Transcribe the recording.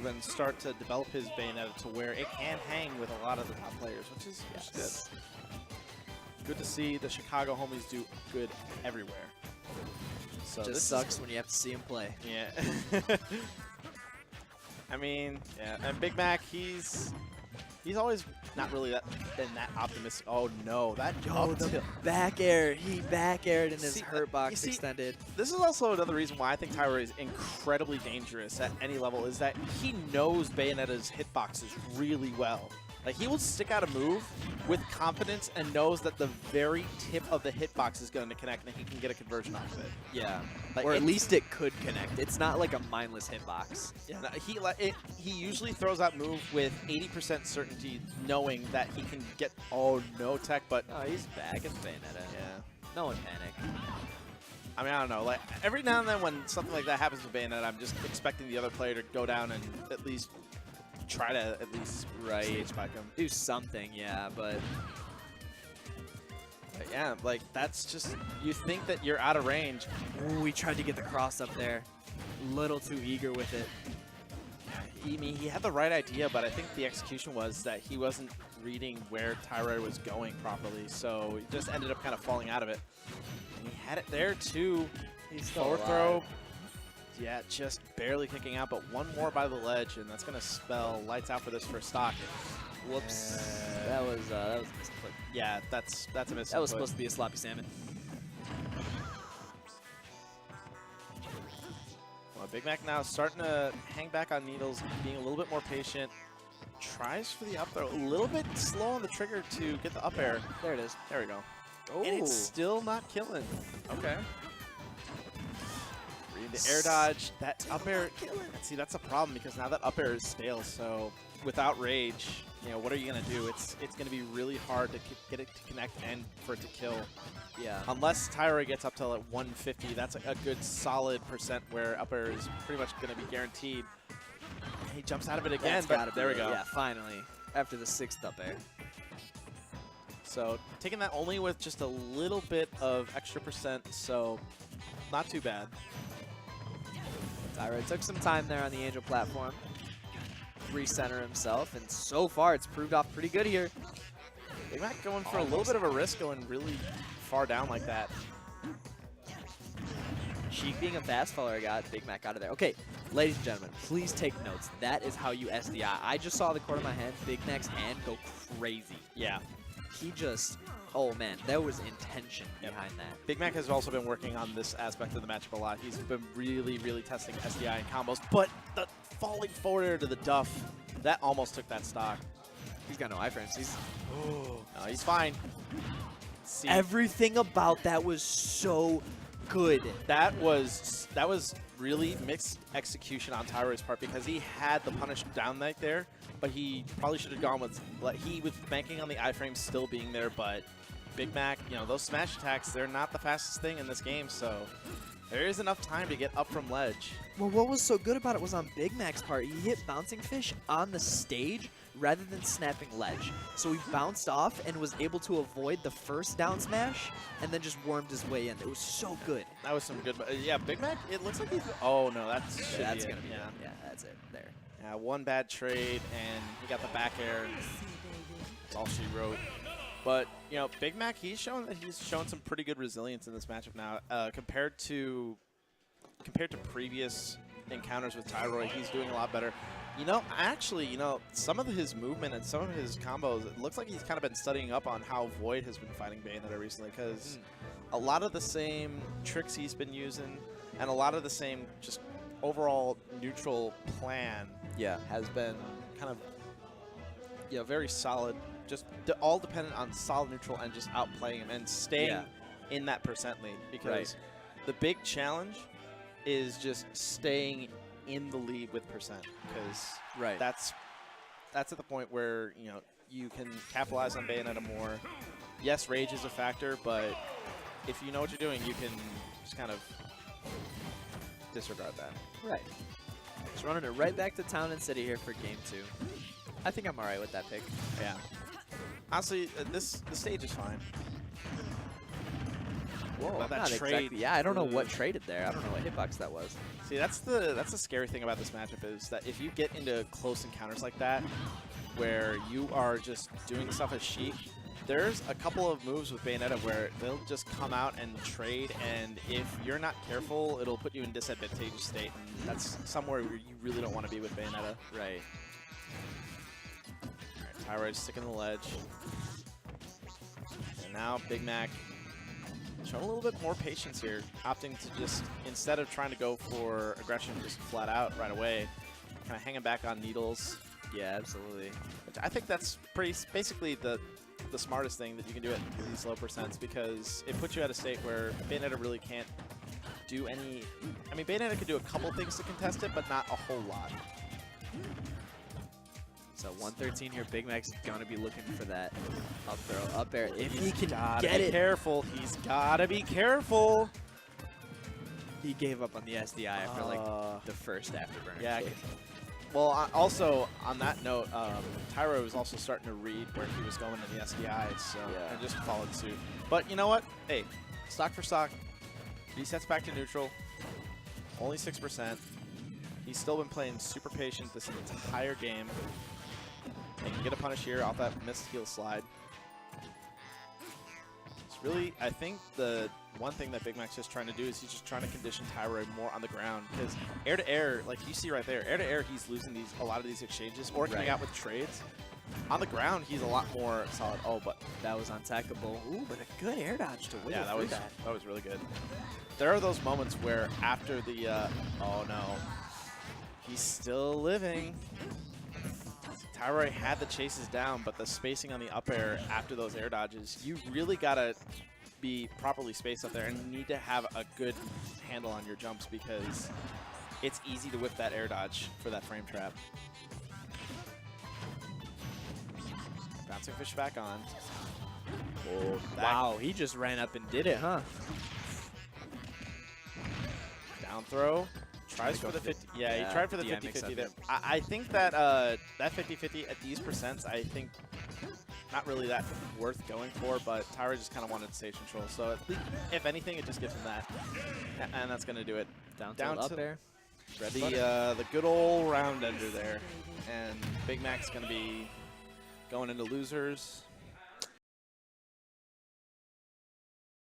and start to develop his Bayonetta to where it can hang with a lot of the top players, which is good. Good to see the Chicago homies do good everywhere. So Just this sucks when you have to see him play. Yeah. I mean, yeah, and Big Mac, he's always not really been that optimistic. Oh no, that the back air. He back aired and his hurt box extended. This is also another reason why I think Tyroy is incredibly dangerous at any level, is that he knows Bayonetta's hitboxes really well. Like, he will stick out a move with confidence and knows that the very tip of the hitbox is going to connect and he can get a conversion off of it. Yeah, like, or at least it could connect. It's not like a mindless hitbox. Yeah, no, he usually throws that move with 80% certainty, knowing that he can get, oh, no tech, but... Oh, he's back at Bayonetta. Yeah. No one panic. I mean, I don't know. Like, every now and then when something like that happens with Bayonetta, I'm just expecting the other player to go down and at least try to stage spike him. Do something, yeah, but yeah, like, that's just, you think that you're out of range. Ooh, we tried to get the cross up there. Little too eager with it. I mean, he had the right idea, but I think the execution was that he wasn't reading where Tyroy was going properly, so he just ended up kind of falling out of it. And he had it there, too. He's still forward alive. throw. Yeah, just barely kicking out, but one more by the ledge, and that's going to spell lights out for this first stock. Whoops. That was a misinput. Yeah, that's a misinput. That was supposed to be a sloppy salmon. Well, Big Mac now starting to hang back on needles, being a little bit more patient. Tries for the up throw. A little bit slow on the trigger to get the up air. There it is. There we go. Oh. And it's still not killing. Okay. The air dodge, that up air, see, that's a problem because now that up air is stale, so without rage, you know, what are you going to do? It's going to be really hard to get it to connect and for it to kill. Yeah. Unless Tyroy gets up to like 150, that's a good solid percent where up air is pretty much going to be guaranteed. He jumps out of it again, but there we go. Yeah, finally, after the 6th up air. So taking that only with just a little bit of extra percent, so not too bad. Tyroy took some time there on the Angel platform, recenter himself, and so far it's proved off pretty good here. Big Mac going for a little bit of a risk going really far down like that. Sheik being a fast follower got Big Mac out of there. Okay, ladies and gentlemen, please take notes. That is how you SDI. I just saw the corner of my hand, Big Mac's hand go crazy. Yeah. He just, oh man, there was intention behind that. Big Mac has also been working on this aspect of the matchup a lot. He's been really, really testing SDI and combos, but the falling forward air to the duff, that almost took that stock. He's got no iframes. No, he's fine. See, everything about that was so good. That was really mixed execution on Tyroy's part because he had the punish down right there, but he probably should have gone with, he was banking on the iframe still being there, but Big Mac, you know, those smash attacks, they're not the fastest thing in this game, so there is enough time to get up from ledge. Well, what was so good about it was on Big Mac's part, he hit Bouncing Fish on the stage rather than snapping ledge. So he bounced off and was able to avoid the first down smash and then just wormed his way in. It was so good. That was some good, yeah, Big Mac, it looks like he's, oh no, that's going to be it. Yeah, that's it, there. Yeah, one bad trade and he got the back air. That's all she wrote. But, you know, Big Mac, he's shown some pretty good resilience in this matchup now. Compared to previous encounters with Tyroy, he's doing a lot better. You know, actually, you know, some of his movement and some of his combos, it looks like he's kind of been studying up on how Void has been fighting Bayonetta recently, because a lot of the same tricks he's been using and a lot of the same just overall neutral plan has been kind of very solid. Just all dependent on solid neutral and just outplaying him and staying in that percent lead, because the big challenge is just staying in the lead with percent, because that's at the point where, you know, you can capitalize on Bayonetta more. Yes, rage is a factor, but if you know what you're doing, you can just kind of disregard that. Right. Just running it right back to Town and City here for game 2. I think I'm all right with that pick. Yeah. Honestly, the stage is fine. Whoa, That not trade. exactly. Yeah, I don't know what traded there. I don't know what hitbox that was. See, that's the scary thing about this matchup is that if you get into close encounters like that, where you are just doing stuff as Sheik, there's a couple of moves with Bayonetta where they'll just come out and trade, and if you're not careful, it'll put you in disadvantageous state, and that's somewhere where you really don't want to be with Bayonetta. Right. All right, Tyroy sticking the ledge. And now Big Mac showing a little bit more patience here, opting to just, instead of trying to go for aggression just flat out right away, kind of hanging back on needles. Yeah, absolutely. Which I think that's basically the smartest thing that you can do at these low percents, because it puts you at a state where Bayonetta really can't do any. I mean, Bayonetta can do a couple things to contest it, but not a whole lot. So 113 here, Big Mac's gonna be looking for that up throw, up air. If he can Gotta get be it, careful. He's gotta be careful. he gave up on the SDI after like the first afterburner. Yeah. kick. Well, also on that note, Tyroy was also starting to read where he was going in the SDI, so Yeah. and just followed suit. But you know what? Hey, stock for stock, resets back to neutral. Only 6%. He's still been playing super patient this entire game. He can get a punish here off that missed heel slide. It's really, I think the one thing that Big Mac's just trying to do is he's just trying to condition Tyroy more on the ground, because air to air, like you see right there, air to air, he's losing a lot of these exchanges or coming out with trades. On the ground, he's a lot more solid. Oh, but That was untackable. Ooh, but a good air dodge to wiggle yeah, that through was really good. There are those moments where after the oh no, he's still living. Tyroy had the chases down, but the spacing on the up air after those air dodges, you really gotta be properly spaced up there and need to have a good handle on your jumps, because it's easy to whip that air dodge for that frame trap. Bouncing fish back on. Oh, wow, he just ran up and did it, huh? Down throw. Tries for the 50. Yeah, he tried for the DMX 50-50 up there. it. I think that that 50-50 at these percents, I think not really that worth going for, but Tyroy just kind of wanted stage control. So at least, if anything, it just gives him that. And that's going to do it. Down up air. The good old round ender there. And Big Mac's going to be going into losers.